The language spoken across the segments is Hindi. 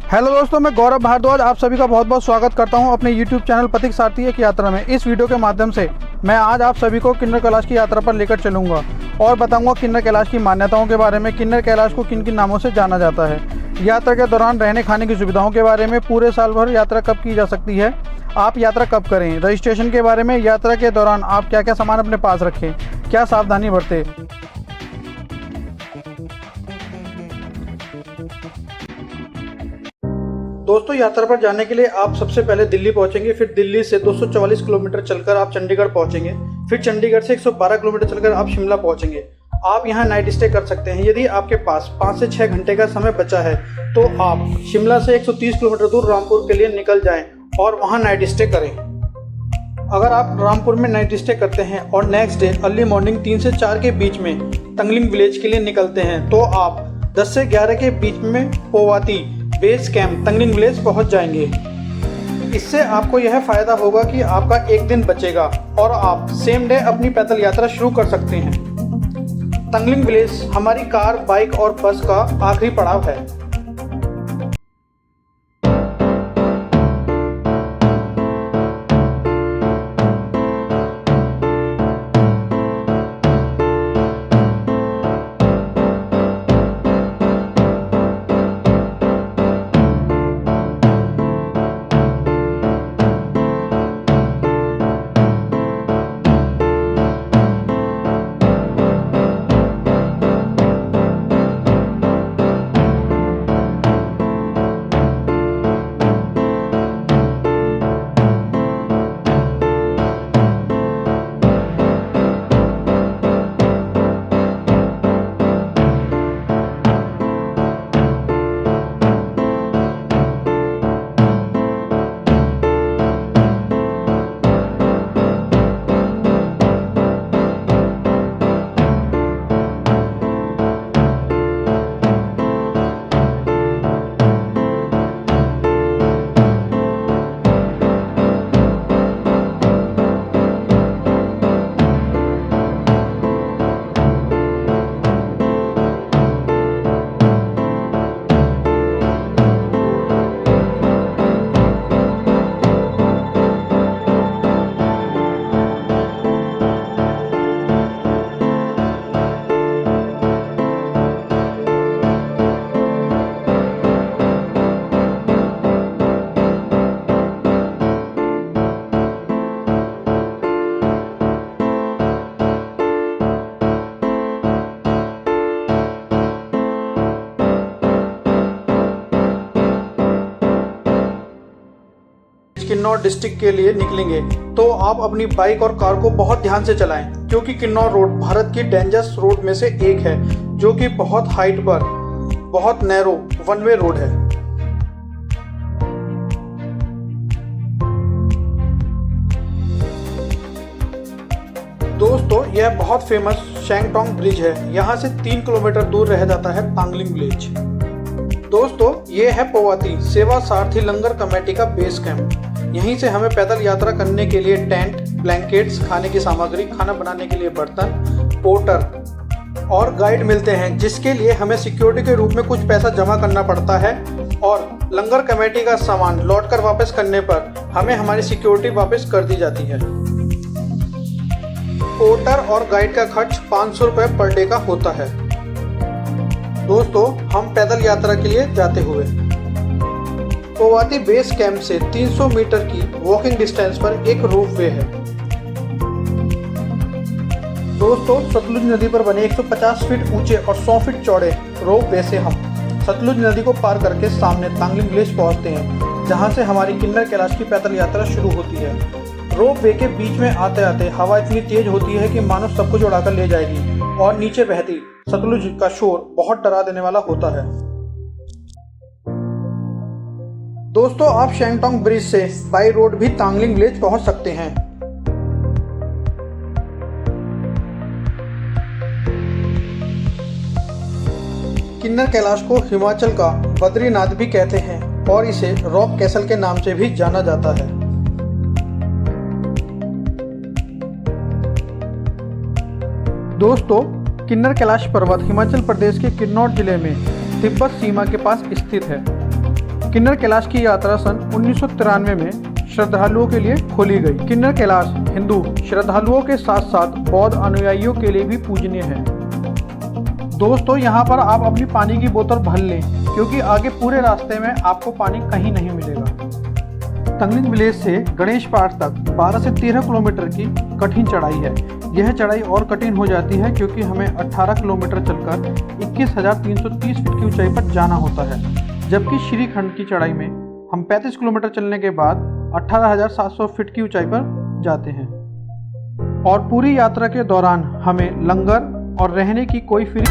हेलो दोस्तों, मैं गौरव भारद्वाज आप सभी का बहुत बहुत स्वागत करता हूं अपने YouTube चैनल पथिक सारथी एक यात्रा में। इस वीडियो के माध्यम से मैं आज आप सभी को किन्नर कैलाश की यात्रा पर लेकर चलूंगा और बताऊंगा किन्नर कैलाश की मान्यताओं के बारे में, किन्नर कैलाश को किन किन नामों से जाना जाता है, यात्रा के दौरान रहने खाने की सुविधाओं के बारे में, पूरे साल भर यात्रा कब की जा सकती है, आप यात्रा कब करें, रजिस्ट्रेशन के बारे में, यात्रा के दौरान आप क्या क्या सामान अपने पास रखें, क्या सावधानी बरतें। दोस्तों, यात्रा पर जाने के लिए आप सबसे पहले दिल्ली पहुंचेंगे। फिर दिल्ली से 244 किलोमीटर चलकर आप चंडीगढ़ पहुंचेंगे। फिर चंडीगढ़ से 112 किलोमीटर चलकर आप शिमला पहुंचेंगे। आप यहां नाइट स्टे कर सकते हैं। यदि आपके पास 5 से 6 घंटे का समय बचा है तो आप शिमला से 130 किलोमीटर दूर रामपुर के लिए निकल जाएं और वहां नाइट स्टे करें। अगर आप रामपुर में नाइट स्टे करते हैं और नेक्स्ट डे अर्ली मॉर्निंग 3 से 4 के बीच में तंगलिंग विलेज के लिए निकलते हैं तो आप 10 से 11 के बीच में पोवाती बेस कैंप तंगलिंग विलेज पहुंच जाएंगे। इससे आपको यह फायदा होगा कि आपका एक दिन बचेगा और आप सेम डे अपनी पैदल यात्रा शुरू कर सकते हैं। तंगलिंग विलेज हमारी कार, बाइक और बस का आखिरी पड़ाव है। किन्नौर डिस्ट्रिक्ट के लिए निकलेंगे तो आप अपनी बाइक और कार को बहुत ध्यान से चलाएं, क्योंकि किन्नौर रोड भारत की डेंजरस रोड में से एक है, जो कि बहुत हाइट पर बहुत नैरो वन वे रोड है। दोस्तों, यह बहुत फेमस शैंगटोंग ब्रिज है। यहाँ से 3 किलोमीटर दूर रह जाता है तांगलिंग विलेज। दोस्तों, ये है पोवाती सेवा सारथी लंगर कमेटी का बेस कैंप। यहीं से हमें पैदल यात्रा करने के लिए टेंट, ब्लैंकेट्स, खाने की सामग्री, खाना बनाने के लिए बर्तन, पोर्टर और गाइड मिलते हैं, जिसके लिए हमें सिक्योरिटी के रूप में कुछ पैसा जमा करना पड़ता है और लंगर कमेटी का सामान लौट कर वापस करने पर हमें हमारी सिक्योरिटी वापस कर दी जाती है। पोर्टर और गाइड का खर्च 500 रुपये पर डे का होता है। दोस्तों, हम पैदल यात्रा के लिए जाते हुए पोवाती बेस कैंप से 300 मीटर की वॉकिंग डिस्टेंस पर एक रोपवे है। दोस्तों, सतलुज नदी पर बने 150 फीट ऊंचे और 100 फीट चौड़े रोपवे से हम सतलुज नदी को पार करके सामने तांगलिंग विलेज पहुंचते हैं, जहां से हमारी किन्नर कैलाश की पैदल यात्रा शुरू होती है। रोपवे के बीच में आते आते हवा इतनी तेज होती है कि मानो सब कुछ उड़ाकर ले जाएगी और नीचे बहती सतलुज का शोर बहुत डरा देने वाला होता है। दोस्तों, आप शैंगटोंग ब्रिज से बाई रोड भी तांगलिंग विलेज पहुंच सकते हैं। किन्नर कैलाश को हिमाचल का बद्रीनाथ भी कहते हैं और इसे रॉक कैसल के नाम से भी जाना जाता है। दोस्तों, किन्नर कैलाश पर्वत हिमाचल प्रदेश के किन्नौर जिले में तिब्बत सीमा के पास स्थित है। किन्नर कैलाश की यात्रा सन 1993 में श्रद्धालुओं के लिए खोली गई। किन्नर कैलाश हिंदू श्रद्धालुओं के साथ साथ बौद्ध अनुयायियों के लिए भी पूजनीय है। दोस्तों, यहाँ पर आप अपनी पानी की बोतल भर लें क्योंकि आगे पूरे रास्ते में आपको पानी कहीं नहीं मिलेगा। तंगलिंग विलेज से गणेश पाठ तक 12 से 13 किलोमीटर की कठिन चढ़ाई है। यह चढ़ाई और कठिन हो जाती है क्योंकि हमें 18 किलोमीटर चलकर 21,330 फीट की ऊंचाई पर जाना होता है, जबकि श्रीखंड की चढ़ाई में हम 35 किलोमीटर चलने के बाद 18,700 फीट की ऊंचाई पर जाते हैं। और पूरी यात्रा के दौरान हमें लंगर और रहने की कोई फ्री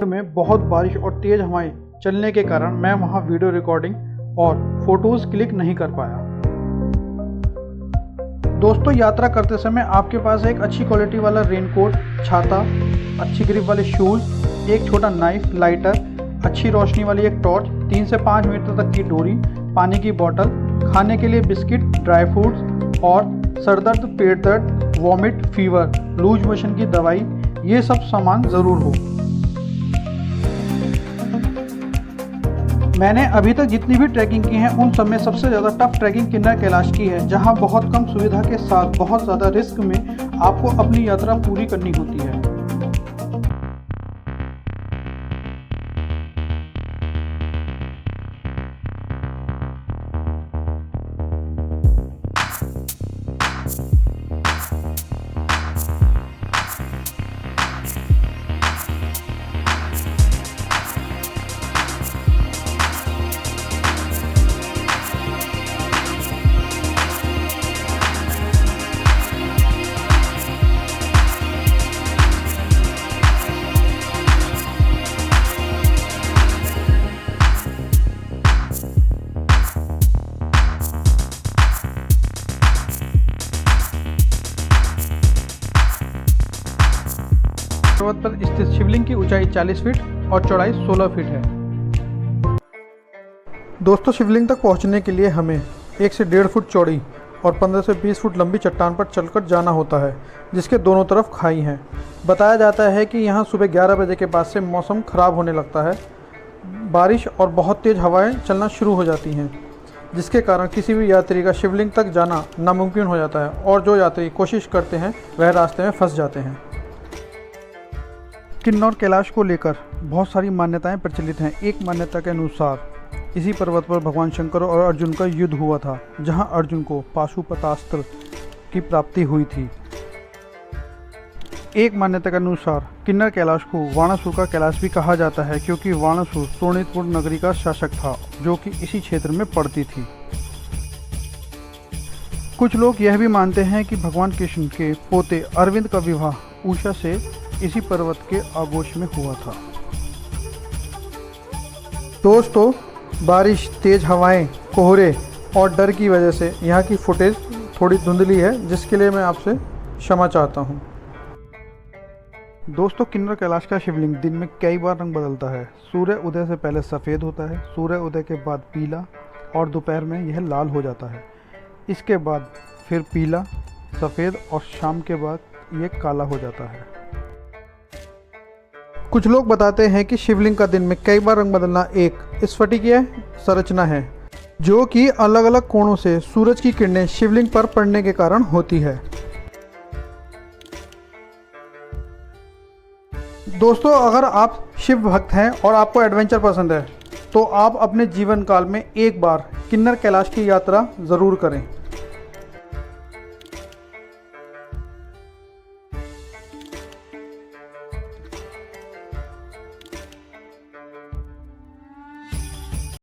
में बहुत बारिश और तेज हवाएं चलने के कारण मैं वहां वीडियो रिकॉर्डिंग और फोटोज क्लिक नहीं कर पाया। दोस्तों, यात्रा करते समय आपके पास एक अच्छी क्वालिटी वाला रेनकोट, छाता, अच्छी ग्रिप वाले शूज, एक छोटा नाइफ, लाइटर, अच्छी रोशनी वाली एक टॉर्च, 3 से 5 मीटर तक की डोरी, पानी की बोतल, खाने के लिए बिस्किट, ड्राई फ्रूट्स और सरदर्द, पेट दर्द, वॉमिट, फीवर, लूज मोशन की दवाई, ये सब सामान ज़रूर हो। मैंने अभी तक जितनी भी ट्रैकिंग की है उन सब में सबसे ज़्यादा टफ ट्रैकिंग किन्नर कैलाश की है, जहां बहुत कम सुविधा के साथ बहुत ज़्यादा रिस्क में आपको अपनी यात्रा पूरी करनी होती है। पर्वत पर स्थित शिवलिंग की ऊंचाई 40 फीट और चौड़ाई 16 फीट है। दोस्तों, शिवलिंग तक पहुंचने के लिए हमें 1 से 1.5 फुट चौड़ी और 15 से 20 फुट लंबी चट्टान पर चलकर जाना होता है, जिसके दोनों तरफ खाई हैं। बताया जाता है कि यहाँ सुबह 11 बजे के बाद से मौसम ख़राब होने लगता है बारिश और बहुत तेज़ हवाएं चलना शुरू हो जाती हैं, जिसके कारण किसी भी यात्री का शिवलिंग तक जाना नामुमकिन हो जाता है और जो यात्री कोशिश करते हैं वह रास्ते में फंस जाते हैं। किन्नौर कैलाश को लेकर बहुत सारी मान्यताएं प्रचलित हैं। एक मान्यता के अनुसार इसी पर्वत पर भगवान शंकर और अर्जुन का युद्ध हुआ था, जहां अर्जुन को पाशुपतास्त्र की प्राप्ति हुई थी। एक मान्यता के अनुसार किन्नर कैलाश को वाणासुर का कैलाश भी कहा जाता है, क्योंकि वाणासुर शोणितपुर नगरी का शासक था, जो कि इसी क्षेत्र में पड़ती थी। कुछ लोग यह भी मानते हैं कि भगवान कृष्ण के पोते अरविंद का विवाह उषा से इसी पर्वत के आगोश में हुआ था। दोस्तों, बारिश, तेज हवाएं, कोहरे और डर की वजह से यहाँ की फुटेज थोड़ी धुंधली है, जिसके लिए मैं आपसे क्षमा चाहता हूँ। दोस्तों, किन्नर कैलाश का शिवलिंग दिन में कई बार रंग बदलता है। सूर्य उदय से पहले सफ़ेद होता है, सूर्य उदय के बाद पीला और दोपहर में यह लाल हो जाता है। इसके बाद फिर पीला, सफ़ेद और शाम के बाद ये काला हो जाता है। कुछ लोग बताते हैं कि शिवलिंग का दिन में कई बार रंग बदलना एक स्फटिकीय संरचना है, जो कि अलग अलग कोणों से सूरज की किरणें शिवलिंग पर पड़ने के कारण होती है। दोस्तों, अगर आप शिव भक्त हैं और आपको एडवेंचर पसंद है, तो आप अपने जीवन काल में एक बार किन्नर कैलाश की यात्रा ज़रूर करें।